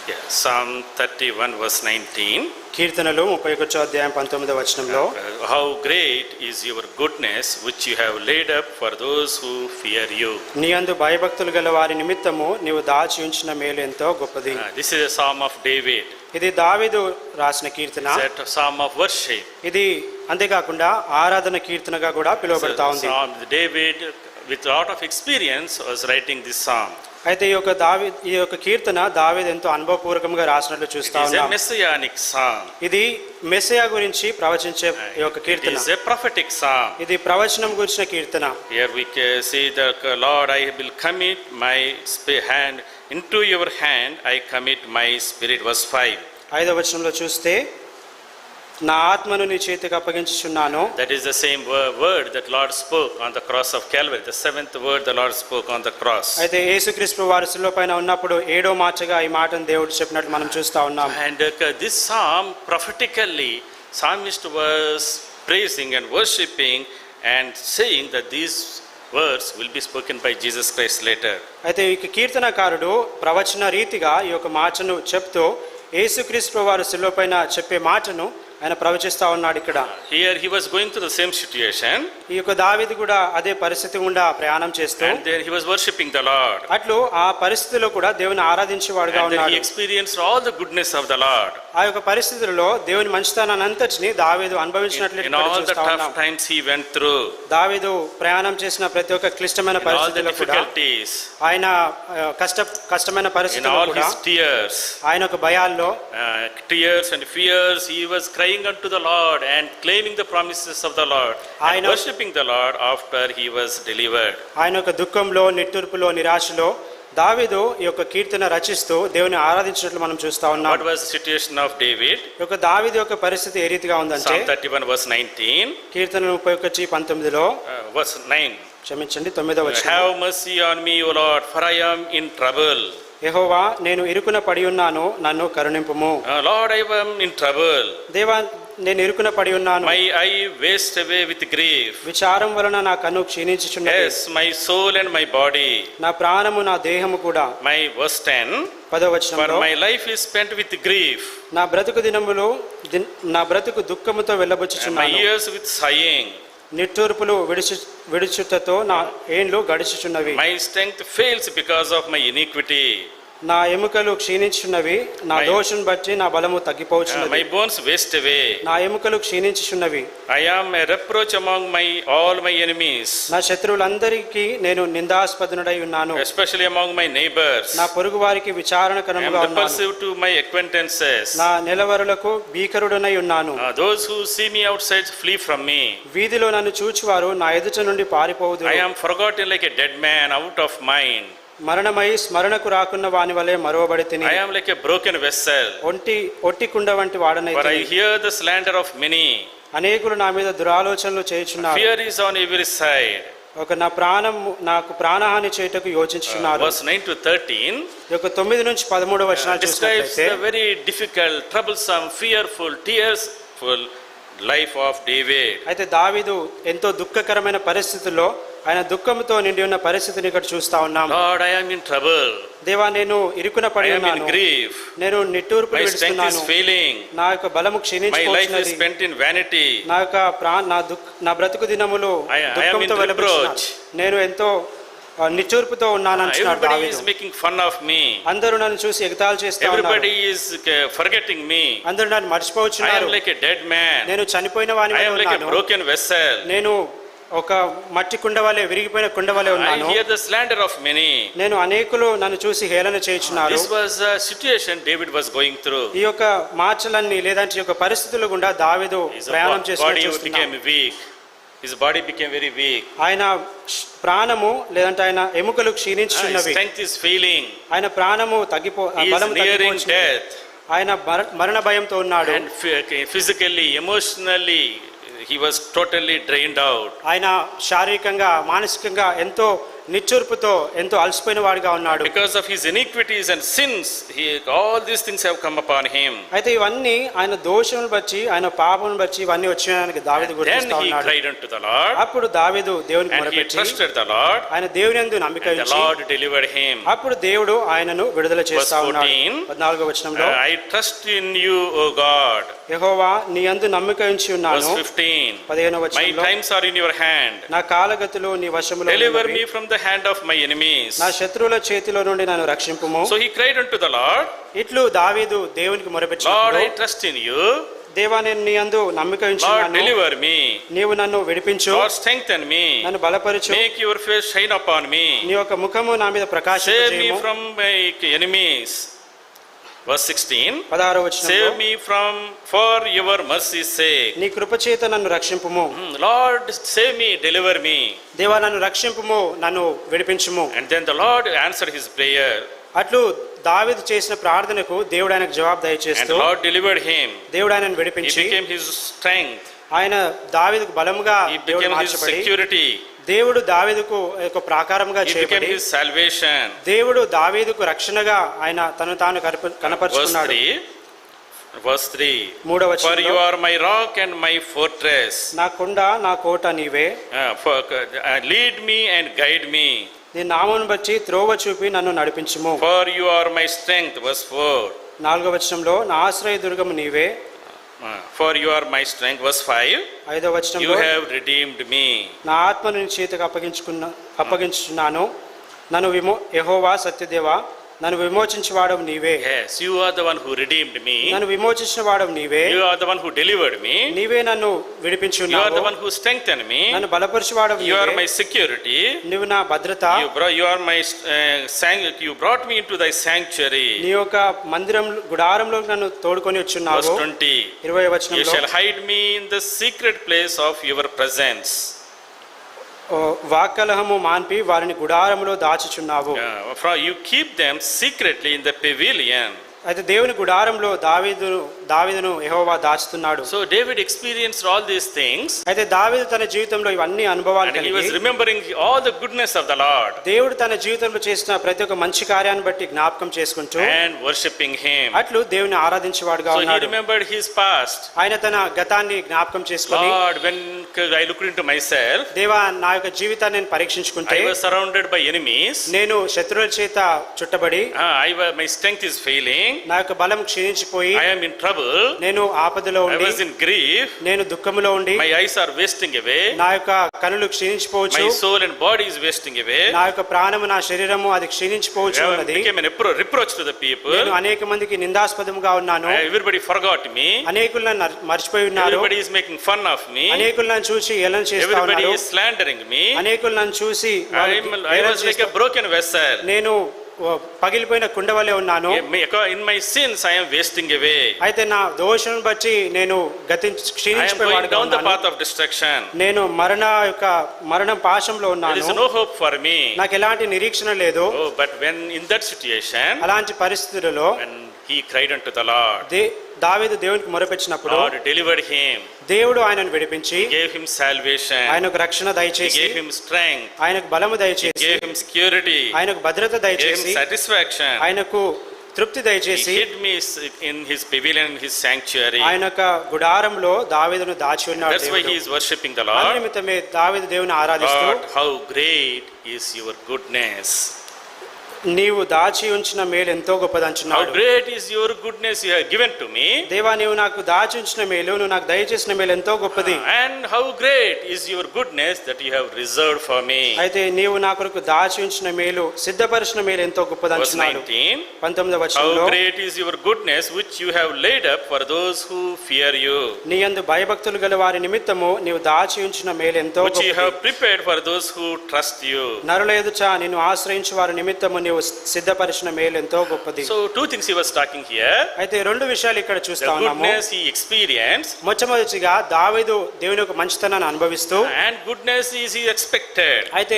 Yeah, Psalm 31 verse 19. కీర్తనలు 31వ అధ్యాయం 19వ వచనంలో How great is your goodness which you have laid up for those who fear you. నీ యందు భయభక్తులు గల వారి నిమిత్తము నీవు దాచి ఉంచిన మేలు ఎంతో గొప్పది. This is a psalm of David. ఇది దావీదు రాసిన కీర్తన. It's a psalm of worship. ఇది అంతేకాకుండా ఆరాధన కీర్తనగా కూడా పిలువబడతా ఉంది. David with a lot of experience was writing this psalm. అయితే ఈ యొక్క కీర్తన దావీదు ఎంతో అనుభవపూర్వకంగా రాసినట్లు చూస్తా ఉన్నాం. It is a messianic psalm. ఇది మెస్సయా గురించి ప్రవచించే ఈ యొక్క It Keerthana. is a prophetic psalm. ఇది ప్రవచనం గురించిన కీర్తన. Here we can see that Lord, I will commit my hand into your hand. I commit my spirit. Verse 5. 5వ వచనంలో చూస్తే నా ఆత్మను నీ చేతికి అప్పగించుచున్నాను. That is the same word that Lord spoke on the cross of Calvary. The 7th word the Lord spoke on the cross. అయితే యేసుక్రీస్తు వారు శిలువ పైన ఉన్నప్పుడు 7వ మాటగా ఈ మాటను దేవుడు చెప్పినట్లు మనం చూస్తా ఉన్నాం. And this psalm prophetically, psalmist was praising and worshiping and saying that these words will be spoken by Jesus Christ later. అయితే ఈ కీర్తనకారుడు ప్రవచన రీతిగా ఈ యొక్క మాటను చెప్తూ యేసుక్రీస్తు వారు శిలువ పైన చెప్పే మాటను ఆయన ప్రవచిస్తా ఉన్నాడు. ఇక్కడ Here he was going through the same situation. ఈ యొక్క దావీదు కూడా అదే పరిస్థితి గుండా ప్రయాణం చేస్తూ And there he was worshiping the Lord. అట్లు ఆ పరిస్థితిలో కూడా దేవుని ఆరాధించేవాడుగా And then he ఉన్నాడు. experienced all the goodness of the Lord. ఆ యొక్క పరిస్థితులలో దేవుని మంచితనాన్ని అంతటిని దావీదు అనుభవించినట్లు In all the tough times he went through. దావీదు ప్రయాణం చేసిన ప్రతి ఒక్క క్లిష్టమైన In all the పరిస్థితుల్లో కూడా difficulties. ఆయన కష్టమైన In పరిస్థితుల్లో all కూడా his tears. ఆయన ఒక భయాల్లో Tears and fears, he was crying unto the Lord and claiming the promises of the Lord and worshiping the Lord after he was delivered. ఆయన యొక్క దుఃఖంలో నిట్టూర్పులో నిరాశలో దావీదు ఈ యొక్క కీర్తన రచిస్తూ దేవుని ఆరాధించినట్లు మనం చూస్తా ఉన్నాం. What was the situation of David? ఈ యొక్క దావీదు యొక్క పరిస్థితి ఏ రీతిగా ఉందంటే Psalm 31 verse 19. కీర్తన 31:19లో Verse 9. క్షమించండి 9వ వచనం. Have mercy on me, O Lord, for I am in trouble. యెహోవా నేను ఇరుకున పడి ఉన్నాను, నన్ను కరుణింపుము. Lord, I am in trouble. దేవా నేను ఇరుకున పడి ఉన్నాను. My eye waste away with grief. విచారం వలన నా కన్ను క్షీణించుచున్నది. Yes, my soul and my body. నా ప్రాణము నా దేహము కూడా. My verse 10. 10వ For వచనంలో my life is spent with grief. నా బ్రతుకు దినములు నా బ్రతుకు దుఃఖముతో And my వెళ్ళబుచ్చుచున్నాను. years with sighing. నిట్టూర్పులు విడుచుటతో నా ఏండ్లు గడిచుచున్నవి. My strength fails because of my iniquity. నా ఎముకలు క్షీణించున్నవి, నా దోషం బట్టి నా బలము తగ్గిపోచున్నది. My bones waste away. నా ఎముకలు క్షీణించుచున్నవి. I am a reproach among all my enemies. నా శత్రువులందరికీ నేను నిందాస్పదుడై ఉన్నాను. Especially among my neighbors. నా పొరుగు వారికి I am విచారణకరముగా ఉన్నాను. repulsive to my acquaintances. నా నిలవరులకు భీకరుడనై ఉన్నాను. Those who see me outside flee from me. వీధిలో నన్ను చూచువారు నా ఎదుట నుండి పారిపోవుదురు. I am forgotten like a dead man out of mind. మరణమై స్మరణకు రాకున్న వాని వలె మరువబడి తిని. I am like a broken vessel. ఒట్టి కుండ వంటి వాడనై For I తిని. hear the slander of many. అనేకులు నా మీద దురాలోచనలు చేయుచున్నారు. Fear is on every side. నాకు ప్రాణహాని చేయుటకు యోచించుచున్నారు. Verse 9 to 13. ఈ యొక్క 9 నుంచి 13 వచనాలు Describes చూసినట్లయితే the very difficult, troublesome, fearful, tearful life of David. అయితే దావీదు ఎంతో దుఃఖకరమైన పరిస్థితుల్లో ఆయన దుఃఖంతో నిండి ఉన్న పరిస్థితిని ఇక్కడ చూస్తా ఉన్నాం. Lord, I am in trouble. దేవా నేను ఇరుకున పడి I am in ఉన్నాను. grief. నేను నిట్టూర్పులు My strength is విడుస్తున్నాను. failing. నా యొక్క బలము My life is క్షీణించిపోతున్నది. spent in vanity. నా బ్రతుకు దినములు I am in దుఃఖంతో వెలుబుచ్చున్నాను. reproach. నేను ఎంతో నిట్టూర్పుతో ఉన్నాను అంటున్నాడు Everybody దావీదు. is making fun of me. అందరూ నన్ను చూసి ఎగతాళి చేస్తా ఉన్నారు. Everybody is forgetting me. అందరూ నన్ను I మర్చిపోవచ్చున్నారు. am like a dead man. నేను చనిపోయిన వాని I వలె am like a ఉన్నాను. broken vessel. నేను ఒక మట్టి కుండ వలె విరిగిపోయిన కుండ వలె I ఉన్నాను. hear the slander of many. నేను అనేకులు నన్ను చూసి హేళన చేయుచున్నారు. This was a situation David was going through. ఈ యొక్క మార్చలన్నీ లేదంటే ఈ యొక్క పరిస్థితుల గుండా దావీదు His ప్రయాణం body చేస్తున్నాడు. became weak. His body became very weak. ఆయన ప్రాణము లేదంటే ఆయన ఎముకలు His క్షీణించుచున్నవి. strength is failing. ఆయన ప్రాణము He is బలము nearing తగ్గిపోచున్నది. death. ఆయన మరణ భయంతో ఉన్నాడు. And physically, emotionally, he was totally drained out. ఆయన శారీరకంగా మానసికంగా ఎంతో నిచ్చూర్పుతో ఎంతో అలసిపోయిన వాడిగా ఉన్నాడు. Because of his iniquities and sins, all these things have come upon him. అయితే ఇవన్నీ ఆయన దోషమును బట్టి ఆయన పాపమును బట్టి ఇవన్నీ వచ్చాయని దావీదు Then గుర్తిస్తా he ఉన్నాడు. cried unto the Lord, అప్పుడు దావీదు దేవునికి and he మొరపెట్టి trusted the Lord, ఆయన దేవుని యందు నమ్మిక and the ఉంచి Lord delivered him. అప్పుడు దేవుడు ఆయనను విడుదల చేస్తా Verse ఉన్నాడు. 14, 14వ వచనంలో I trust in you, O God. యెహోవా నీ యందు నమ్మిక ఉంచి Verse ఉన్నాను. 15, 15వ my వచనంలో times are in your hand. నా కాలగతులు నీ వశములో Deliver ఉన్నవి. me from the hand of my enemies. నా శత్రువుల చేతిలో నుండి నన్ను రక్షింపుము. So he cried unto the Lord, ఇట్లు దావీదు దేవునికి Lord, మొరపెట్టినప్పుడు I trust in you. దేవా నేను నీ యందు నమ్మిక Lord, ఉంచున్నాను. deliver me. నీవు నన్ను విడిపించు, Lord, strengthen me. నన్ను బలపరచు, Make your face shine upon me. నీ యొక్క ముఖము నా మీద Save me ప్రకాశింపజేయము. from my enemies. Verse 16, 16వ వచనంలో save me for your mercy's sake. నీ కృపచేత నన్ను రక్షింపుము. Lord, save me, deliver me. దేవా నన్ను రక్షింపుము, నన్ను విడిపించుము. And then the Lord answered his prayer, అట్లు దావీదు చేసిన ప్రార్థనకు దేవుడు ఆయనకు జవాబు and దయచేస్తూ the Lord delivered him. దేవుడు ఆయనను He విడిపించి became his strength. ఆయన దావీదుకు బలముగా He దేవుడు became his మార్చబడి security. దేవుడు దావీదుకు ఒక ప్రాకారముగా He became చేయబడి his salvation. దేవుడు దావీదుకు రక్షణగా ఆయన తను తాను Verse కనపరుచుకున్నాడు. 3, verse 3, 3వ for you వచనంలో are my rock and my fortress. నా కొండ నా కోట నీవే, Lead me and guide me. నీ నామమును బట్టి త్రోవ చూపి నన్ను నడిపించుము. For you are my strength. Verse 4, 4వ వచనంలో నా ఆశ్రయ దుర్గము నీవే. for you are my strength. Verse 5, 5వ you వచనంలో have redeemed me. నా ఆత్మను నీ చేతికి అప్పగించున్నాను. నన్ను యెహోవా సత్యదేవా నన్ను విమోచించి వాడవు నీవే. Yes, you are the one who redeemed me. నన్ను విమోచించిన వాడవు నీవే. You are the one who delivered me. నీవే నన్ను విడిపించి You are ఉన్నావు. the one who strengthened me. నన్ను బలపరిచి వాడవు You are నీవే. my security. నీవు నా భద్రత. You are my you brought me into thy sanctuary. నీ యొక్క మందిరం గుడారంలో నన్ను తోడుకొని Verse వచ్చున్నావు. 20, 20వ you వచనంలో shall hide me in the secret place of your presence. వాక్కలహము మాన్పి వారిని గుడారములో దాచుచున్నావు. You keep them secretly in the pavilion. అయితే దేవుని గుడారంలో దావీదును యెహోవా దాచుతున్నాడు. So David experienced all these things, అయితే దావీదు తన జీవితంలో ఇవన్నీ అనుభవాలు and he కలిగి was remembering all the goodness of the Lord దేవుడు తన జీవితంలో చేసిన ప్రతి ఒక్క మంచి కార్యాన్ని బట్టి జ్ఞాపకం చేసుకుంటూ and worshipping him. అట్లు దేవుని ఆరాధించేవాడుగా So he ఉన్నాడు. remembered his past. ఆయన తన గతాన్ని జ్ఞాపకం చేసుకొని Lord, when I looked into myself, దేవా నా యొక్క జీవితాన్ని నేను పరీక్షించుకుంటే I was surrounded by enemies. నేను శత్రువుల చేత చుట్టబడి My strength is failing. నా యొక్క బలం క్షీణించిపోయి I am in trouble. నేను ఆపదలో I ఉండి was in grief. నేను దుఃఖములో ఉండి My eyes are wasting away. నా యొక్క కనులు క్షీణించిపోవచ్చు, My soul and body is wasting away. నా యొక్క ప్రాణము నా శరీరము అది క్షీణించిపోవచ్చు I ఉన్నది. became an reproach to the people. నేను అనేక మందికి నిందాస్పదముగా ఉన్నాను. Everybody forgot me. అనేకులు నన్ను మర్చిపోయి ఉన్నారు. Everybody is making fun of me. అనేకులు నన్ను చూసి ఏలన చేస్తా Everybody ఉన్నారు. is slandering me. అనేకులు నన్ను చూసి I was like a broken vessel. నేను పగిలిపోయిన కుండవలే ఉన్నాను. In my sins I am wasting away. అయితే నా దోషం బట్టి నేను I am going క్షీణించిపోయేవాడుగా down the ఉన్నాను. path of destruction. నేను మరణం పాశంలో There ఉన్నాను. is no hope for me. నాకు ఎలాంటి నిరీక్షణ లేదు. Oh, but when in that situation, అలాంటి పరిస్థితులలో when he cried unto the Lord, దావీదు దేవునికి మొరపెట్టినప్పుడు Lord delivered him. దేవుడు ఆయనను విడిపించి He gave him salvation. ఆయనకు రక్షణ He దయచేసి gave him strength. ఆయనకు బలము He దయచేసి gave him security. ఆయనకు భద్రత He gave him దయచేసి satisfaction. ఆయనకు తృప్తి He దయచేసి hid me in his pavilion, in his sanctuary. ఆయన యొక్క గుడారంలో దావీదును దాచి ఉన్నాడు. That's why he దేవుడు. is worshipping the అందు Lord. నిమిత్తమే దావీదు దేవుని ఆరాధిస్తూ Lord, how great is your goodness. నీవు దాచి ఉంచిన మేలు ఎంతో How గొప్పదంచున్నాడు. great is your goodness you have given to me. దేవా నీవు నాకు దాచి ఉంచిన మేలు నువ్వు నాకు దయచేసిన మేలు ఎంతో గొప్పది. And how great is your goodness that you have reserved for me. అయితే నీవు నా కొరకు దాచి ఉంచిన మేలు సిద్ధపరిచిన మేలు ఎంతో Verse గొప్పదంచున్నాడు. 19. 19వ How వచనంలో great is your goodness which you have laid up for those who fear you. నీ యందు భయభక్తులు గల వారి నిమిత్తము నీవు దాచి ఉంచిన మేలు ఎంతో Which you గొప్పది. have prepared for those who trust you. నరుల ఎదుట నిన్ను ఆశ్రయించు వారి నిమిత్తము నీవు సిద్ధపరిచిన మేలు ఎంతో గొప్పది. So two things he was talking here. అయితే రెండు విషయాలు ఇక్కడ The చూస్తా ఉన్నాము. goodness he experienced, మొట్టమొదటిగా దావీదు దేవుని యొక్క మంచితనాన్ని అనుభవిస్తూ, and goodness is he expected. అయితే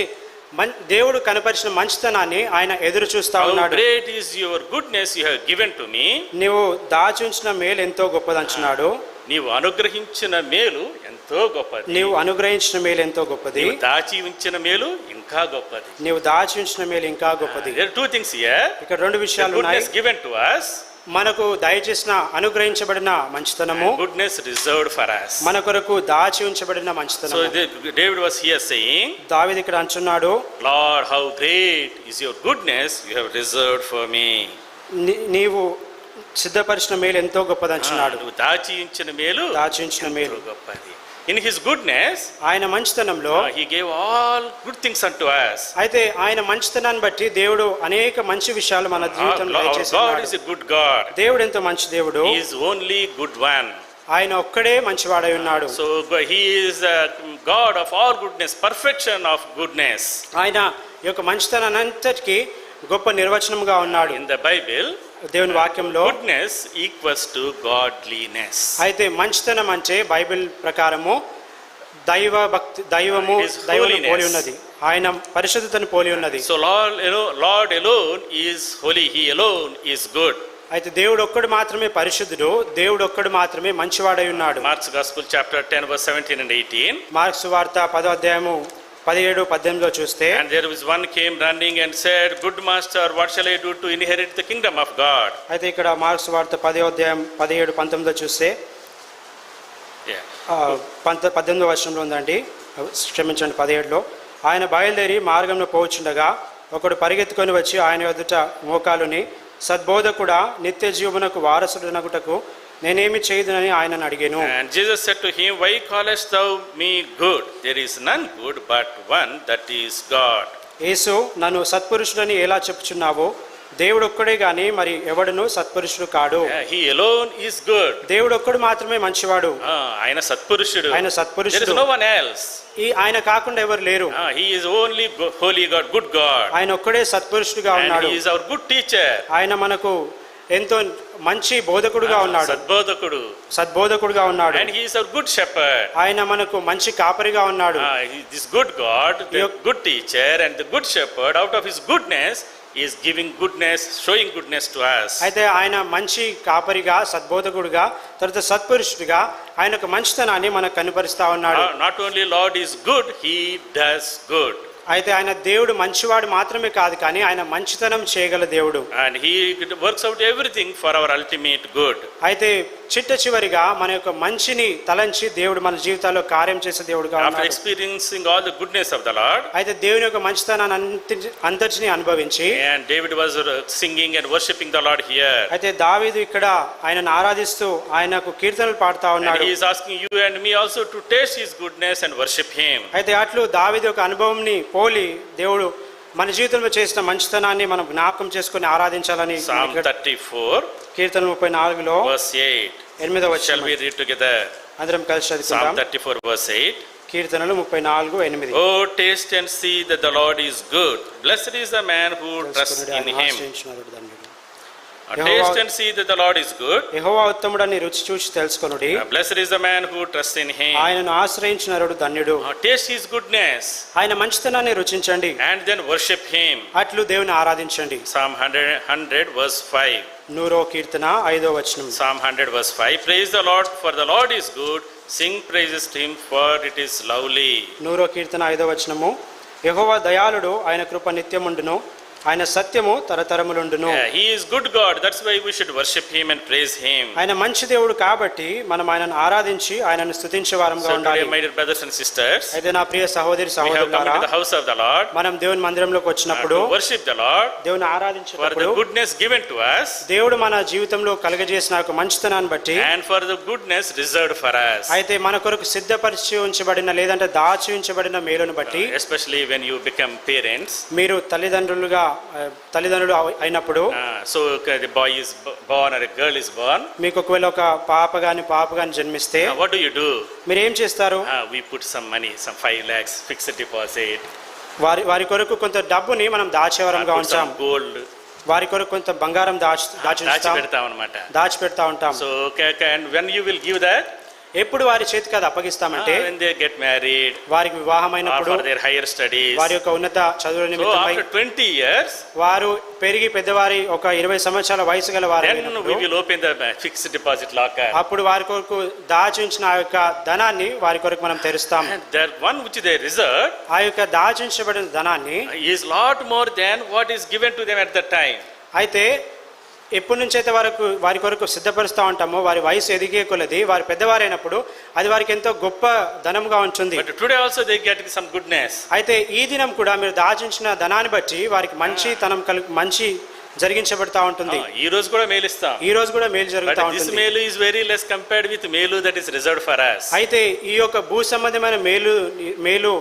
దేవుడు కనపరిచిన మంచితనాన్ని ఆయన ఎదురు చూస్తా How ఉన్నాడు. great is your goodness you have given to me. నీవు దాచి ఉంచిన మేలు ఎంతో గొప్పదంటున్నాడు. నీవు అనుగ్రహించిన మేలు ఎంతో గొప్పది. నీవు అనుగ్రహించిన మేలు ఎంతో గొప్పది. నీవు దాచి ఉంచిన మేలు ఇంకా గొప్పది. నీవు దాచి ఉంచిన మేలు ఇంకా గొప్పది. There are two things here. ఇక్కడ రెండు విషయాలు ఉన్నాయి. Goodness given to us. మనకు దయచేసిన అనుగ్రహించబడిన మంచితనము, Goodness reserved for us. మన కొరకు దాచి ఉంచబడిన So మంచితనము. David was here saying, దావీదు ఇక్కడ అంటున్నాడు, Lord, how great is your goodness you have reserved for me. నీవు సిద్ధపరిచిన మేలు ఎంతో గొప్పది అంటున్నాడు. నువ్వు దాచి ఉంచిన మేలు దాచి ఉంచిన మేలు గొప్పది. In his goodness, ఆయన మంచితనంలో he gave all good things unto us. అయితే ఆయన మంచితనాన్ని బట్టి దేవుడు అనేక మంచి విషయాలు మన జీవితంలో Our God దయచేస్తున్నాడు. is a good God. దేవుడు ఎంతో మంచి దేవుడు. He is only good one. ఆయన ఒక్కడే మంచివాడై ఉన్నాడు. So he is a God of all goodness, perfection of goodness. ఆయన యొక్క మంచితనాన్ని అంతటికి గొప్ప నిర్వచనముగా ఉన్నాడు. In the Bible, దేవుని వాక్యంలో goodness equals to godliness. అయితే మంచితనం అంటే బైబిల్ ప్రకారము దైవము His దైవము holiness. పోలి ఉన్నది. ఆయన పరిశుద్ధతను పోలి ఉన్నది. So Lord alone is holy. He alone is good. అయితే దేవుడు ఒక్కడు మాత్రమే పరిశుద్ధుడు, దేవుడు ఒక్కడు మాత్రమే మంచివాడై ఉన్నాడు. Mark's Gospel chapter 10 verse 17 and 18. Marks సువార్త 10వ అధ్యాయము 17, 18లో చూస్తే, And there was one came running and said, Good master, what shall I do to inherit the kingdom of God? అయితే ఇక్కడ మార్క్స్ సువార్త 10వ అధ్యాయం 17, 19లో చూస్తే Yeah. 18వ వచనంలో ఉందండి, క్షమించండి 17లో. ఆయన బయలుదేరి మార్గంలో పోవచ్చుండగా ఒకడు పరిగెత్తుకొని వచ్చి ఆయన ఎదుట మోకాలుని, సద్బోధకుడా, నిత్య జీవమునకు వారసుడనగుటకు నేనేమి చేయదునని ఆయనను అడిగాను. And Jesus said to him, Why callest thou me good? There is none good but one, that is God. యేసు, నన్ను సత్పురుషుడని ఎలా చెప్పుచున్నావో, దేవుడు ఒక్కడే గాని మరి ఎవడును సత్పురుషుడు కాడు. He alone is good. దేవుడు ఒక్కడు మాత్రమే మంచివాడు. ఆయన సత్పురుషుడు. ఆయన There is సత్పురుషుడు. no one else. ఆయన kaakunda ఎవరు లేరు. He is only holy God, good God. ఆయన ఒక్కడే సత్పురుషుడుగా And ఉన్నాడు. he is our good teacher. ఆయన మనకు ఎంతో మంచి బోధకుడుగా ఉన్నాడు, సద్బోధకుడు. సద్బోధకుడుగా ఉన్నాడు. And he is our good shepherd. ఆయన మనకు మంచి కాపరిగా ఉన్నాడు. This good God, the good teacher and the good shepherd, out of his goodness is giving goodness, showing goodness to us. అయితే ఆయన మంచి కాపరిగా, సద్బోధకుడుగా, తర్వాత సత్పురుషుడిగా ఆయన యొక్క మంచితనాన్ని మనకు కనుపరుస్తా ఉన్నాడు. Not only Lord is good, he does good. అయితే ఆయన దేవుడు మంచివాడు మాత్రమే కాదు, కానీ ఆయన మంచితనం చేయగల దేవుడు. And he works out everything for our ultimate good. అయితే చిట్ట చివరిగా మన యొక్క మంచిని తలంచి దేవుడు మన జీవితాల్లో కార్యం చేసే దేవుడుగా After ఉన్నాడు. experiencing all the goodness of the Lord, అయితే దేవుని యొక్క మంచితనాన్ని అంతటిని అనుభవించి, and David was singing and worshiping the Lord here. అయితే దావీదు ఇక్కడ ఆయనను ఆరాధిస్తూ ఆయనకు కీర్తనలు పాడుతా And ఉన్నాడు. he is asking you and me also to taste his goodness and worship him. అయితే అట్లు దావీదు యొక్క అనుభవంని పోలి దేవుడు మన జీవితంలో చేసిన మంచితనాన్ని మనం జ్ఞాపకం చేసుకొని ఆరాధించాలని Psalm 34 కీర్తన 34లో verse 8. 8వ Shall వచనం we read together? అందరం కలిసి Psalm చదువుకుందాం. 34 verse 8. కీర్తనలు 34, 8. Oh, taste and see that the Lord is good. Blessed is the man who trusts in him. Taste and see that the Lord is good. యెహోవా ఉత్తముడని రుచి చూసి తెలుసుకొనుడి. Blessed is the man who trusts in him. ఆయనను ఆశ్రయించిన నరుడు ధన్యుడు. Taste his goodness ఆయన మంచితనాన్ని రుచించండి, and then worship him. అట్లు దేవుని ఆరాధించండి. Psalm 100 verse 5. 100వ కీర్తన 5వ వచనం. Psalm 100 verse 5. Praise the Lord, for the Lord is good. Sing praises to him, for it is lovely. 100వ కీర్తన 5వ వచనము. యెహోవా దయాళుడు, ఆయన కృప నిత్యముండును, ఆయన సత్యము తరతరములుండును. He is good God. That's why we should worship him and praise him. ఆయన మంచి దేవుడు కాబట్టి మనం ఆయనను ఆరాధించి ఆయనను స్తుతించే వారంగా So ఉండాలి. today, my dear brothers and sisters, అయితే నా ప్రియ సహోదరి we have come సహోదరులారా, into the house of the Lord మనం దేవుని మందిరంలోకి వచ్చినప్పుడు to worship the Lord దేవుని for the ఆరాధించినప్పుడు goodness given to us దేవుడు మన జీవితంలో కలుగజేసిన ఒక మంచితనాన్ని బట్టి, and for the goodness reserved for us. అయితే మన కొరకు సిద్ధపరిచి ఉంచబడిన లేదంటే దాచి ఉంచబడిన మేలును బట్టి, Especially when you become parents. మీరు తల్లిదండ్రులు అయినప్పుడు, So the boy is born or a girl is born. మీకు ఒకవేళ ఒక పాప గాని జన్మిస్తే What do you do? మీరు ఏం చేస్తారు? We put some money, some 5 lakhs fixed deposit. వారి కొరకు కొంత డబ్బుని మనం దాచేవరంగా Put ఉంచాం. some gold. వారి కొరకు కొంత బంగారం దాచి పెడతాం అన్నమాట. దాచిపెడతా ఉంటాం. So and when you will give that, ఎప్పుడు వారి చేతికి అది అప్పగిస్తామంటే when they get married వారికి or వివాహమైనప్పుడు, for their higher studies. వారి యొక్క ఉన్నత చదువుల So నిమిత్తమై after 20 years, వారు పెరిగి పెద్దవారి ఒక 20 సంవత్సరాల వయసు గల వారు then అయినప్పుడు, we will open the fixed deposit locker. అప్పుడు వారి కొరకు దాచి ఉంచిన ఆ యొక్క ధనాన్ని వారి కొరకు మనం తెరుస్తాం. And that one which they reserved ఆ యొక్క దాచి ఉంచబడిన ధనాన్ని is lot more than what is given to them at that time. అయితే ఎప్పటి నుంచి అయితే వారి కొరకు సిద్ధపరుస్తూ ఉంటామో, వారి వయసు ఎదిగే కొలది వారి పెద్దవారైనప్పుడు అది వారికి ఎంతో గొప్ప ధనముగా ఉంటుంది. But today also they get some goodness. అయితే ఈ దినం కూడా మీరు దాచించిన ధనాన్ని బట్టి వారికి మంచి జరిగించబడతా ఉంటుంది. ఈ రోజు కూడా మేలు ఇస్తాం. ఈ రోజు కూడా మేలు జరుగుతూ But this ఉంటుంది. మేలు is very less compared with మేలు that is reserved for us. అయితే ఈ యొక్క భూ సంబంధమైన మేలు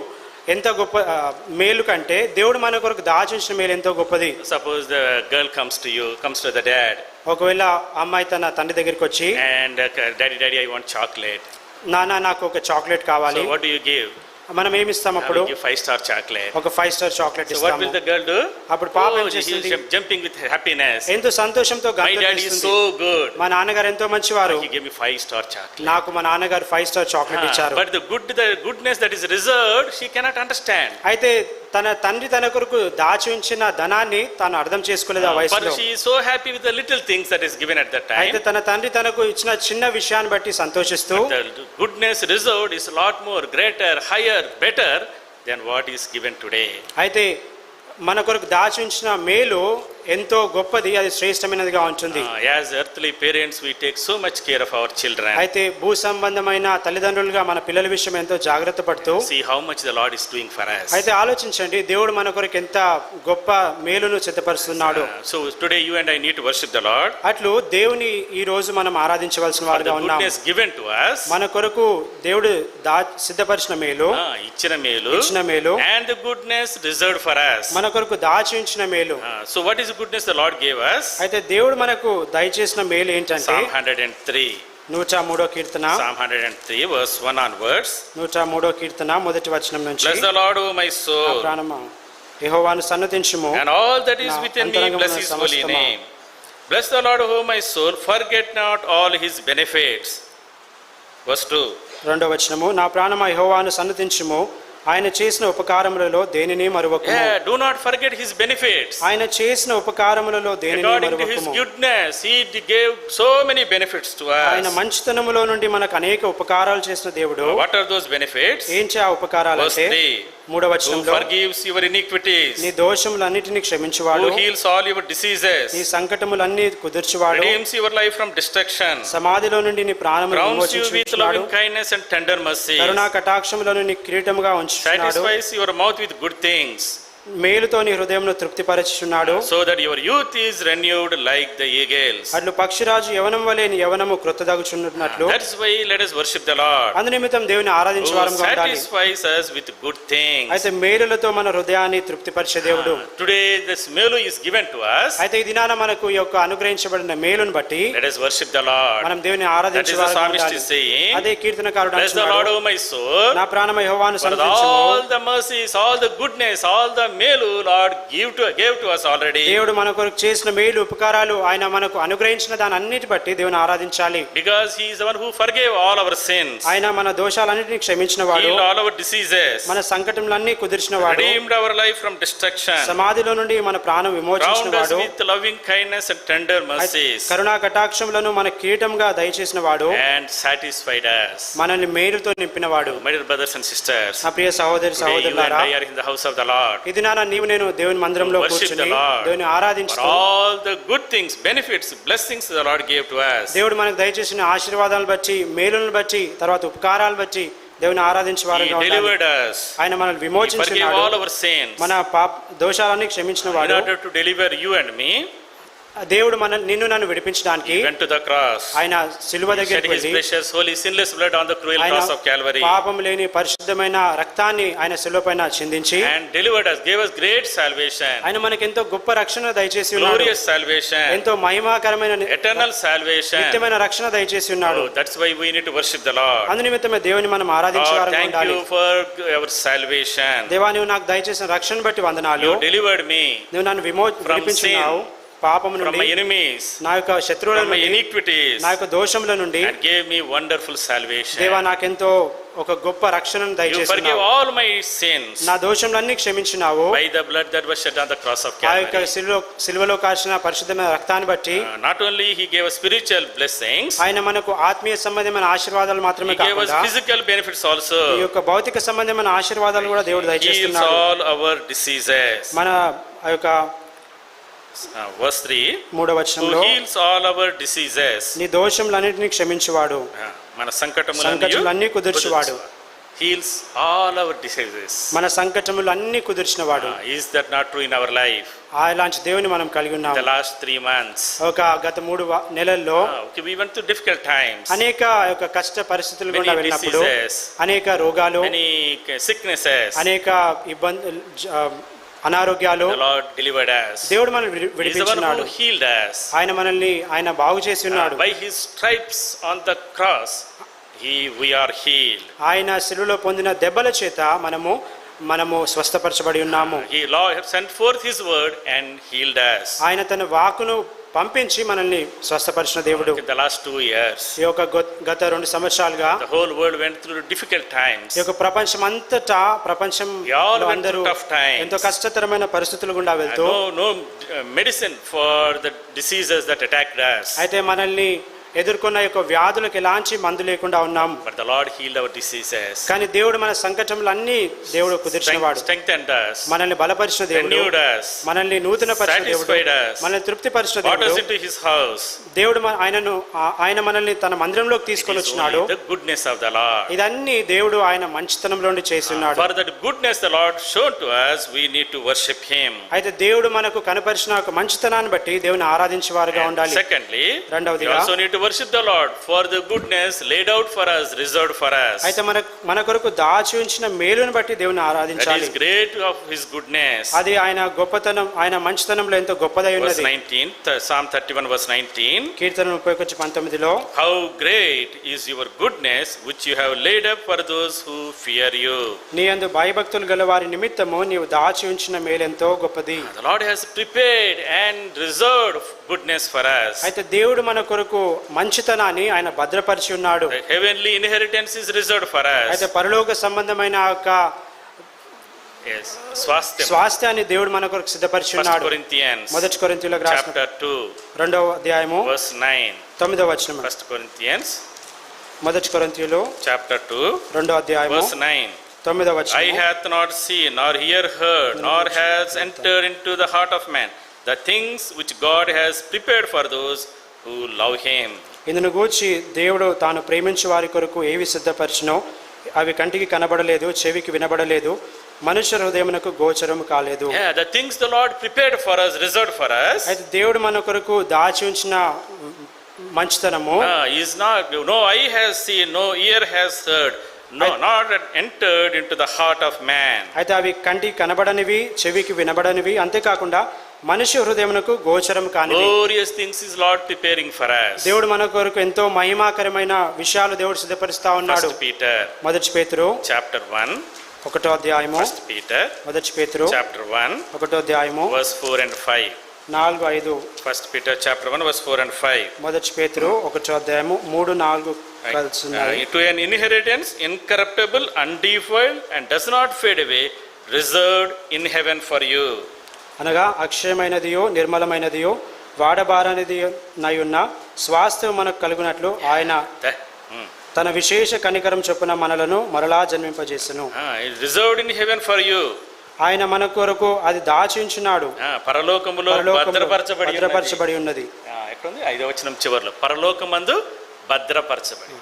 ఎంత గొప్ప మేలు కంటే దేవుడు మన కొరకు దాచించిన మేలు ఎంతో గొప్పది. Suppose the girl comes to the dad ఒకవేళ అమ్మాయి తన తండ్రి దగ్గరికి వచ్చి, and daddy I want chocolate. నాన్న నాకు ఒక చాక్లెట్ కావాలి. So what do you give? మనం ఏమి ఇస్తాం అప్పుడు? give 5-star chocolate. ఒక 5 star chocolate So what will ఇస్తాము. the girl do? అప్పుడు పాప ఏం Oh, she చేస్తుంది? is jumping with happiness. ఎంతో సంతోషంతో My daddy is so good. మా నాన్నగారు ఎంతో మంచివారు, He gave me 5-star chocolate. నాకు మా నాన్నగారు 5 స్టార్ చాక్లెట్ ఇచ్చారు. But the goodness that is reserved, she cannot understand. అయితే తన తండ్రి తన కొరకు దాచి ఉంచిన ధనాన్ని తాను అర్థం చేసుకోలేదు ఆ But వయసులో. she is so happy with the little things that is given at that time. అయితే తన తండ్రి తనకు ఇచ్చిన చిన్న విషయాన్ని బట్టి సంతోషిస్తూ, The goodness reserved is a lot more greater, higher, better than what is given today. అయితే మన కొరకు దాచి ఉంచిన మేలు ఎంతో గొప్పది, అది శ్రేష్టమైనదిగా ఉంటుంది. As earthly parents, we take so much care of our children. అయితే భూ సంబంధమైన తల్లిదండ్రులుగా మన పిల్లల విషయం ఎంతో జాగ్రత్త పడుతూ, See how much the Lord is doing for us. అయితే ఆలోచించండి దేవుడు మన కొరకు ఎంత గొప్ప మేలును సిద్ధపరుస్తున్నాడు. So today you and I need to worship the Lord. అట్లు దేవుని ఈ రోజు మనం ఆరాధించవలసిన For the వారుగా ఉన్నాం. goodness given to us, మన కొరకు దేవుడు సిద్ధపరిచిన మేలు, ఇచ్చిన మేలు, and the goodness reserved for us. మన కొరకు దాచి ఉంచిన మేలు. So what is the goodness the Lord gave us? అయితే దేవుడు మనకు దయచేసిన మేలు ఏంటంటే, Psalm 103. 103వ కీర్తన, Psalm 103 verse 1 onwards. 103వ కీర్తన మొదటి వచనం నుంచి, Bless the Lord, O my నా soul, ప్రాణమా యెహోవాను సన్నతించుము, and all that is నా within me, అంతరంగమున bless his holy సమస్తమా. name. Bless the Lord, O my soul, forget not all his benefits. Verse 2. రెండవ వచనము, నా ప్రాణమా యెహోవాను సన్నతించుము, ఆయన చేసిన ఉపకారములలో దేనిని మరువకుము. Yeah, do not forget his benefits. ఆయన చేసిన ఉపకారములలో దేనిని According to his మరువకుము. goodness, he gave so many benefits to ఆయన us. మంచితనములో నుండి మనకు అనేక ఉపకారాలు చేసిన దేవుడు. What are those benefits? ఏంటి ఆ ఉపకారాలు Verse అంటే, 3. మూడవ Who వచనంలో, forgives your iniquities, నీ దోషములన్నిటిని క్షమించువాడు, who heals all your నీ diseases, సంకటములన్నీ కుదుర్చువాడు, redeems your life from destruction, సమాధిలో నుండి నీ ప్రాణమును crowns you with విమోచించుచున్నాడు, loving kindness and tender mercies, కరుణా కటాక్షములను నీ కిరీటముగా ఉంచుచున్నాడు, satisfies your mouth with good things, మేలుతో నీ హృదయమును తృప్తిపరచుచున్నాడు, so that your youth is renewed like the eagles. అట్లు పక్షిరాజు యవనం వలె నీ యవనము క్రొత్తదగుచున్నట్లు. That's why let us worship the Lord, అందునిమిత్తం దేవుని ఆరాధించే who వారంగా ఉండాలి. satisfies us with good things. అయితే మేలులతో మన హృదయాన్ని తృప్తిపరిచే దేవుడు. Today this melu is given to us. అయితే ఈ దినాన మనకు ఈ యొక్క అనుగ్రహించబడిన మేలును బట్టి Let us worship the Lord. మనం దేవుని That ఆరాధించే is the వారంగా psalmist ఉండాలి. is saying. అదే కీర్తనకారుడు Bless the Lord, అంటున్నాడు, O my soul, నా ప్రాణమా యెహోవాను for సన్నతించుము. all the mercies, all the goodness, all the melu Lord gave to us already. దేవుడు మన కొరకు చేసిన మేలు ఉపకారాలు ఆయన మనకు అనుగ్రహించిన దాని అన్నిటి బట్టి దేవుని ఆరాధించాలి. Because he is the one who forgave all our sins, ఆయన మన దోషాలన్నిటిని క్షమించిన వాడు, healed all our diseases, మన సంకటములన్నీ కుదిర్చిన వాడు, redeemed our life from destruction, సమాధిలో నుండి మన ప్రాణం విమోచించిన crowned us వాడు, with loving kindness and tender mercies, కరుణా కటాక్షములను మన కిరీటంగా దయచేసిన వాడు, and satisfied us. మనల్ని మేలుతో నింపినవాడు. My dear brothers and sisters, నా ప్రియ సహోదరి today you and సహోదరులారా, I are in the house of the Lord. ఇది నాన్న నీవు నేను దేవుని మందిరంలో Worship కూర్చుని the Lord. దేవుని For ఆరాధించుతూ all the good things, benefits, blessings the Lord gave to us. దేవుడు మనకు దయచేసిన ఆశీర్వాదాలను బట్టి, మేలులను బట్టి, తర్వాత ఉపకారాలు బట్టి దేవుని ఆరాధించే He వారంగా ఉండాలి. delivered us. ఆయన మనల్ని He forgave విమోచించున్నాడు, all our sins. మన దోషాలన్నీ క్షమించిన In వాడు. order to deliver you and me, దేవుడు నిన్ను నన్ను విడిపించడానికి he went to the cross. ఆయన సిలువ He shed దగ్గరికి his వెళ్ళి precious, holy, sinless blood on the cruel ఆయన cross of Calvary పాపం లేని పరిశుద్ధమైన రక్తాన్ని ఆయన సిలువ పైన చిందించి and delivered us, gave us great salvation, ఆయన మనకి ఎంతో గొప్ప రక్షణ దయచేసి ఉన్నాడు, glorious salvation, ఎంతో మహిమాకరమైన eternal salvation. నిత్యమైన రక్షణ దయచేసి ఉన్నాడు. Oh, that's why we need to worship the Lord. అందునిమిత్తమే దేవుని మనం ఆరాధించే Lord, వారంగా thank ఉండాలి. you for our salvation. దేవా, నువ్వు నాకు దయచేసిన రక్షణ బట్టి వందనాలు. You delivered me నువ్వు నన్ను from sin, విడిపించున్నావు పాపము from నుండి, my enemies, నా యొక్క శత్రువుల from my నుండి, iniquities, నా యొక్క దోషముల నుండి and gave me wonderful salvation. దేవా నాకెంతో ఒక గొప్ప రక్షణను You forgive దయచేసినావు. all my sins నా దోషములన్నీ క్షమించినావు. by the blood that was shed on the cross of ఆ యొక్క Calvary. సిలువలో కాల్చిన పరిశుద్ధమైన రక్తాన్ని బట్టి Not only he gave us spiritual blessings, ఆయన మనకు ఆత్మీయ సంబంధమైన ఆశీర్వాదాలు మాత్రమే he gave us కాకుండా physical benefits ఈ also. యొక్క భౌతిక సంబంధమైన ఆశీర్వాదాలు కూడా దేవుడు He heals దయచేస్తున్నాడు. all our diseases. మన ఆ యొక్క Verse 3, 3వ who వచనంలో heals all our diseases. నీ దోషములన్నిటినీ క్షమించువాడు, మన సంకటములన్నీ కుదుర్చువాడు. heals all our diseases. మన సంకటములన్నీ కుదిర్చినవాడు. Is that not true in our life? అలాంటి దేవుని మనం కలిగి ఉన్నాం. The last 3 months, ఒక గత 3 నెలల్లో okay, we went through difficult times, అనేక యొక్క కష్ట పరిస్థితులు many గుండా వెళ్ళినప్పుడు diseases, అనేక రోగాలు, many sicknesses. అనేక ఇబ్బందులు, అనారోగ్యాలు, The Lord delivered us. దేవుడు మనల్ని He is the one విడిపించినాడు. who healed us. ఆయన బాగు చేసి ఉన్నాడు. By his stripes on the cross, we are healed. ఆయన శిలువలో పొందిన దెబ్బల చేత మనము స్వస్థపరచబడి ఉన్నాము. He Lord sent forth his word and healed us. ఆయన తన వాక్కును పంపించి మనల్ని స్వస్థపరిచిన దేవుడు. In the last 2 years, ఈ యొక్క గత 2 సంవత్సరాలుగా the whole world went through difficult times. ఈ యొక్క ప్రపంచం We all went అందరూ through tough times. ఎంతో కష్టతరమైన పరిస్థితులు గుండా వెళ్తూ No medicine for the diseases that attacked us. అయితే మనల్ని ఎదుర్కొన్న యొక్క వ్యాధులకు ఎలాంటి మందు లేకుండా ఉన్నాం. But the Lord healed our diseases. కానీ దేవుడు మన సంకటములన్నీ దేవుడు కుదిర్చినవాడు. Strengthened us. మనల్ని బలపరిచిన దేవుడు, Renewed us. మనల్ని నూతనపరిచిన దేవుడు, Satisfied us. మనల్ని తృప్తిపరిచిన Brought us దేవుడు. into his house. దేవుడు ఆయన మనల్ని తన మందిరంలోకి It తీసుకొని is వచ్చినాడు. only the goodness of the Lord. ఇదన్నీ దేవుడు ఆయన మంచితనంలో చేసి ఉన్నాడు. For that goodness the Lord showed to us, we need to worship him. అయితే దేవుడు మనకు కనపరిచిన ఒక మంచితనాన్ని బట్టి దేవుని ఆరాధించేవారుగా And ఉండాలి. secondly, we రెండవదిగా also need to worship the Lord for the goodness laid out for us, reserved for us. అయితే మన కొరకు దాచి ఉంచిన మేలును బట్టి దేవుని That ఆరాధించాలి. is great of his goodness. అది ఆయన గొప్పతనం, ఆయన మంచితనంలో ఎంతో గొప్పదై Verse ఉన్నది. 19, Psalm 31 verse 19. Keerthana 31:19లో How great is your goodness which you have laid up for those who fear you. నీ యందు భయభక్తులు గల వారి నిమిత్తము నీవు దాచి ఉంచిన మేలెంతో గొప్పది. The Lord has prepared and reserved goodness for us. అయితే దేవుడు మన కొరకు మంచితనాన్ని ఆయన భద్రపరిచి ఉన్నాడు. The heavenly inheritance is reserved for us. అయితే పరలోక సంబంధమైన యొక్క Yes, swastham. స్వాస్థ్యాన్ని దేవుడు మన కొరకు సిద్ధపరిచి 1 ఉన్నాడు. Corinthians మొదటి కొరింథీయులకు రాసిన chapter 2 2వ అధ్యాయము verse 9. 9వ వచనం. 1 Corinthians మొదటి కొరింథీయులు chapter 2 2వ అధ్యాయము verse 9. 9వ I వచనం. hath not seen nor ear heard nor has entered into the heart of man the things which God has prepared for those who love him. ఇందును గూర్చి దేవుడు తాను ప్రేమించు వారి కొరకు ఏవి సిద్ధపరిచినో అవి కంటికి కనబడలేదు, చెవికి వినబడలేదు, మనుష్య హృదయమునకు గోచరము కాలేదు. Yeah, the things the Lord prepared for us, reserved for us, అయితే దేవుడు మన కొరకు దాచి ఉంచిన మంచితనము is not, no eye has seen, no ear has heard, no, not entered into the heart of man. అయితే అవి కంటికి కనబడనివి, చెవికి వినబడనివి, అంతేకాకుండా మనుష్య హృదయమునకు గోచరం కానివి. Glorious things is Lord preparing for us. దేవుడు మన కొరకు ఎంతో మహిమాకరమైన విషయాలు దేవుడు సిద్ధపరుస్తా ఉన్నాడు. 1 Peter మొదటి పేతురు chapter 1, 1వ అధ్యాయము 1 Peter మొదటి పేతురు chapter 1 1వ అధ్యాయము verse 4 and 5. 4, 5. 1 Peter chapter 1 verse 4 and 5. మొదటి పేతురు 1వ అధ్యాయము 3, 4 కలిసి ఉన్నాయి. To an inheritance incorruptible, undefiled and does not fade away, reserved in heaven for you. అనగా అక్షయమైనదియో నిర్మలమైనదియో వాడబారనిది నయున్న స్వాస్థ్యం మనకు కలుగునట్లు ఆయన తన విశేష కనికరం చొప్పున మనలను మరలా జన్మింపజేసెను. Reserved in heaven for you. ఆయన మన కొరకు అది దాచించున్నాడు. పరలోకములో భద్రపరచబడి ఉన్నది. ఎక్కడుంది? 5వ వచనం చివర్లో పరలోకమందు భద్రపరచబడి.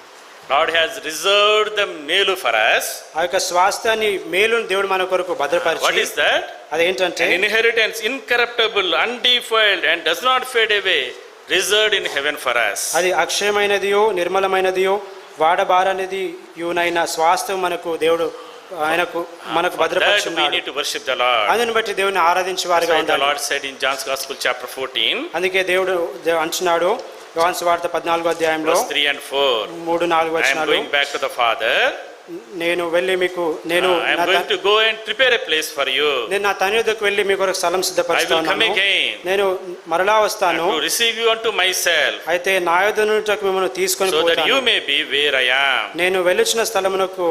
God has reserved the మేలు for us. ఆ యొక్క స్వాస్థ్యాన్ని మేలును దేవుడు మన కొరకు భద్రపరిచి. What is that? అదేంటంటే an inheritance incorruptible, undefiled and does not fade away, reserved in heaven for us. అది అక్షయమైనదియో నిర్మలమైనదియో వాడబారనిది యునైన స్వాస్థ్యం మనకు దేవుడు మనకు భద్రపరిచున్నాడు. We need to worship the Lord. అందుని బట్టి దేవుని ఆరాధించే వారిగా ఉండాలి. The Lord said in John's Gospel chapter 14. అందుకే దేవుడు అంటున్నాడు యోహాను సువార్త 14వ అధ్యాయంలో 3 and 4. 3, 4 I am వచనాలు. going back to the Father. నేను వెళ్ళి మీకు నేను I am నా going to go and prepare a place for you. నేను నా తండ్రి వద్దకు వెళ్ళి మీ కొరకు స్థలం I will come సిద్ధపరుస్తాను. again నేను మరలా వస్తాను, to receive you unto myself, అయితే నా యొద్ద నుండి మిమ్మల్ని తీసుకొని so that you పోతాను. may be where I am. నేను వెళ్ళుచున్న స్థలమునకు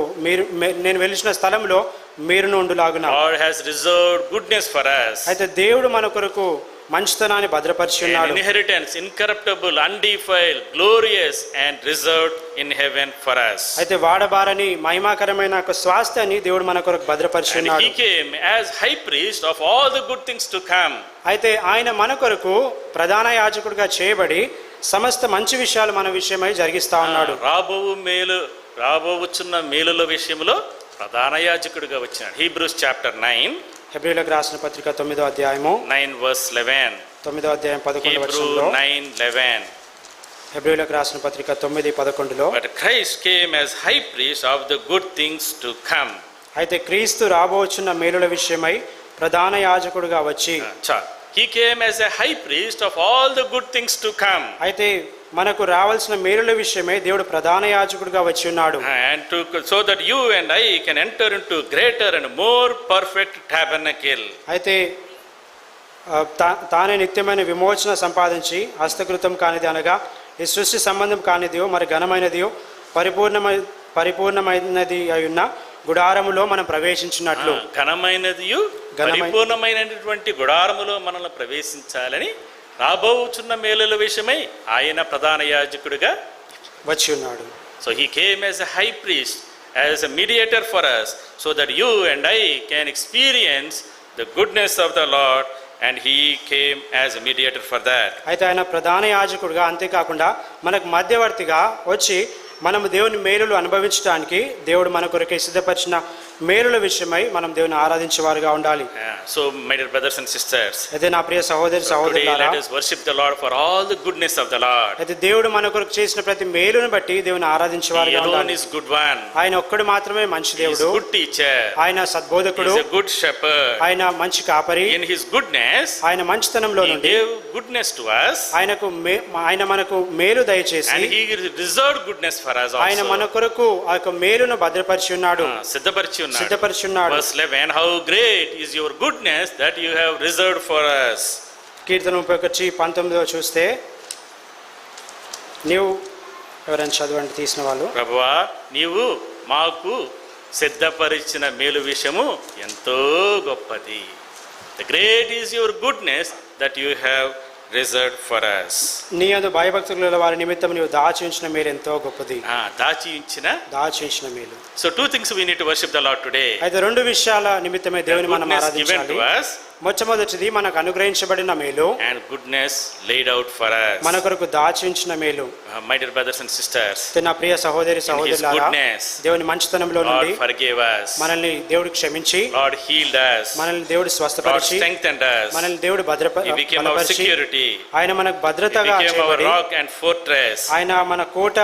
నేను వెళ్ళుచున్న స్థలంలో మీరును ఉండులాగున. God has reserved goodness for us. అయితే దేవుడు మన కొరకు మంచితనాన్ని భద్రపరిచి An ఉన్నాడు. inheritance, incorruptible, undefiled, glorious, and reserved in heaven for us. అయితే వాడబారని మహిమాకరమైన ఒక స్వాస్థ్యాన్ని దేవుడు మన కొరకు భద్రపరిచి And ఉన్నాడు. he came as high priest of all the good things to come. అయితే ఆయన మన కొరకు ప్రధాన యాజకుడిగా చేయబడి సమస్త మంచి విషయాలు మన విషయమై జరిగిస్తా ఉన్నాడు. రాబోవచ్చున్న మేలుల విషయంలో ప్రధాన యాజకుడిగా వచ్చినాడు. హీబ్రూస్ చాప్టర్ 9 హెబ్రీయులకు రాసిన పత్రిక 9వ అధ్యాయము 9 verse 11. 9వ అధ్యాయం 11వ Hebrew వచనంలో 9:11. హెబ్రీయులకు రాసిన పత్రిక 9:11లో But Christ came as high priest of the good things to come. అయితే క్రీస్తు రాబోచున్న మేలుల విషయమై ప్రధాన యాజకుడిగా వచ్చి He came as a high priest of all the good things to come. అయితే మనకు రావాల్సిన మేలుల విషయమై దేవుడు ప్రధాన యాజకుడిగా వచ్చి ఉన్నాడు. And so that you and I can enter into greater and more perfect tabernacle. అయితే తానే నిత్యమైన విమోచన సంపాదించి హస్తకృతం కానిది అనగా ఈ సృష్టి సంబంధం కానిదియో మరి ఘనమైనదియో పరిపూర్ణమైనది అయున్న గుడారములో మనం ప్రవేశించినట్లు. ఘనమైనదియు పరిపూర్ణమైనటువంటి గుడారములో మనల్ని ప్రవేశించాలని రాబోచున్న మేలుల విషయమై ఆయన ప్రధాన యాజకుడిగా వచ్చి ఉన్నాడు. So he came as a high priest, as a mediator for us, so that you and I can experience the goodness of the Lord, and he came as a mediator for that. అయితే ఆయన ప్రధాన యాజకుడిగా, అంతేకాకుండా మనకు మధ్యవర్తిగా వచ్చి మనము దేవుని మేలులు అనుభవించడానికి దేవుడు మన కొరకే సిద్ధపరిచిన మేలుల విషయమై మనం దేవుని ఆరాధించేవారుగా ఉండాలి. So my dear brothers and sisters, అయితే నా ప్రియ సహోదరి సహోదరులారా, let us worship the Lord for all the goodness of the Lord. అయితే దేవుడు మన కొరకు చేసిన ప్రతి మేలును బట్టి దేవుని ఆరాధించేవారుగా He alone ఉండాలి. is good one. ఆయన ఒక్కడు మాత్రమే మంచి He is దేవుడు. good teacher. ఆయన సద్బోధకుడు. He is a good shepherd. ఆయన మంచి కాపరి. In his goodness, ఆయన మంచితనంలో he నుండి gave goodness to us. ఆయన మనకు మేలు దయచేసి And he reserved goodness for us ఆయన also. మన కొరకు ఆ యొక్క మేలును భద్రపరిచి ఉన్నాడు. సిద్ధపరిచి ఉన్నాడు. Verse 11, how great is your goodness that you have reserved for us. కీర్తన 31:19 చూస్తే, నీవు ఎవరైనా చదవండి తీసిన వాళ్ళు. ప్రభువా, నీవు మాకు సిద్ధపరిచిన మేలు విషయము ఎంతో గొప్పది. The great is your goodness that you have reserved for us. నీ యందు భయభక్తుల వారి నిమిత్తం నీవు దాచి ఉంచిన మేలు ఎంతో గొప్పది. దాచి ఉంచిన మేలు. So two things we need to worship the Lord today. అయితే రెండు విషయాల నిమిత్తమే దేవుని మనం ఆరాధించాలి. మొట్టమొదటిది మనకు అనుగ్రహించబడిన మేలు, and goodness laid out for us. మన కొరకు దాచి ఉంచిన మేలు. My dear brothers and sisters, నా ప్రియ సహోదరి సహోదరులారా, దేవుని మంచితనంలో నుండి Lord forgave us. మనల్ని దేవుడు క్షమించి, Lord healed us. మనల్ని దేవుడు స్వస్థపరిచి, Lord strengthened us. మనల్ని దేవుడు He became our security. ఆయన మనకు భద్రతగా He became our చేయబడి, rock and fortress. ఆయన మన కోట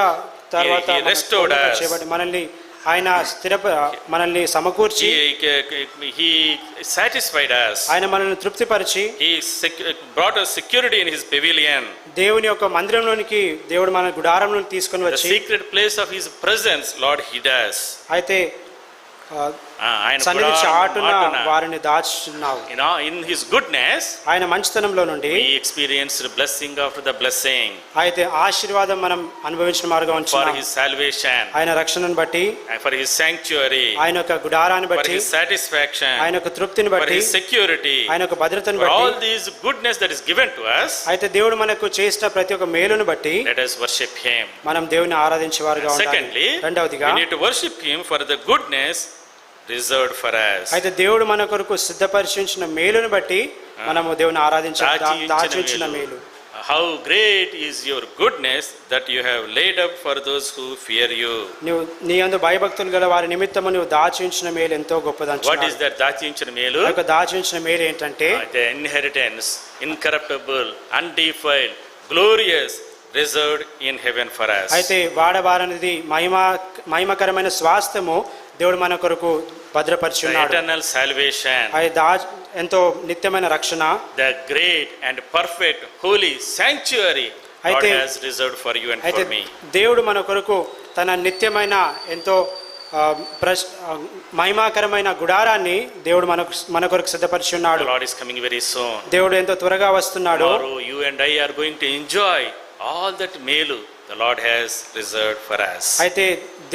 తర్వాత He restored us. చేయబడి ఆయన మనల్ని సమకూర్చి, he satisfied us. ఆయన మనల్ని తృప్తిపరిచి, he brought us security in his pavilion. దేవుని యొక్క మందిరంలోనికి దేవుడు మన గుడారంలోకి తీసుకొని వచ్చి, the secret place of his presence Lord hid us. అయితే సన్నిధి చాటున వారిని దాచున్నావు. In his goodness, ఆయన మంచితనంలో నుండి we experienced blessing after the blessing. అయితే ఆశీర్వాదం మనం అనుభవించిన మార్గం for his salvation, ఆయన రక్షణను బట్టి, for his sanctuary, ఆయన యొక్క గుడారాన్ని for బట్టి, his satisfaction, ఆయన యొక్క తృప్తిని for బట్టి, his security, ఆయన యొక్క భద్రతను for బట్టి, all these goodness that is given to us, అయితే దేవుడు మనకు చేసిన ప్రతి ఒక్క మేలును బట్టి let us worship him. మనం దేవుని ఆరాధించేవారుగా ఉండాలి. Secondly, రెండవదిగా we need to worship him for the goodness reserved for us. అయితే దేవుడు మన కొరకు సిద్ధపరిచిన మేలును బట్టి మనము దేవుని ఆరాధించాలి. దాచించిన మేలు. How great is your goodness that you have laid up for those who fear you. నీవు నీ యందు భయభక్తులు గల వారి నిమిత్తము నీవు దాచించిన మేలు ఎంతో గొప్పదని. What is that దాచించిన మేలు? ఆ దాచించిన మేలు ఏంటంటే, the inheritance, incorruptible, undefiled, glorious, reserved in heaven for us. అయితే వాడబారనిది మహిమకరమైన స్వాస్థ్యము దేవుడు మన కొరకు భద్రపరిచి ఉన్నాడు. Eternal salvation. ఎంతో నిత్యమైన రక్షణ. The great and perfect holy sanctuary God has reserved for you and for me. దేవుడు మన కొరకు తన నిత్యమైన ఎంతో మహిమాకరమైన గుడారాన్ని దేవుడు మన కొరకు సిద్ధపరిచి The ఉన్నాడు. Lord is coming very soon. దేవుడు ఎంతో త్వరగా వస్తున్నాడు. Tomorrow you and I are going to enjoy all that melu the Lord has reserved for us. అయితే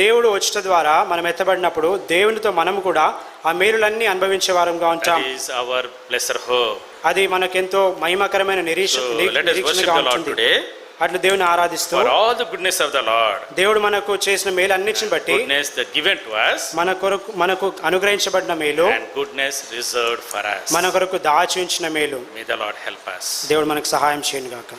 దేవుడు వచ్చట ద్వారా మనం ఎత్తబడినప్పుడు దేవునితో మనం కూడా ఆ మేలులన్నీ అనుభవించే వారంగా ఉంటాం. That is our blessed hope. అది మనకెంతో మహిమకరమైన So let us worship నిరీక్షణగా the Lord ఉంటుంది. today అట్లు దేవుని ఆరాధిస్తూ for all the goodness of the Lord. దేవుడు మనకు చేసిన మేలు అన్నిటిని బట్టి Goodness that given to us మనకు అనుగ్రహించబడిన మేలు, and goodness reserved for us. మన కొరకు దాచి ఉంచిన మేలు May the Lord help us. దేవుడు మనకు సహాయం చేయను గాక.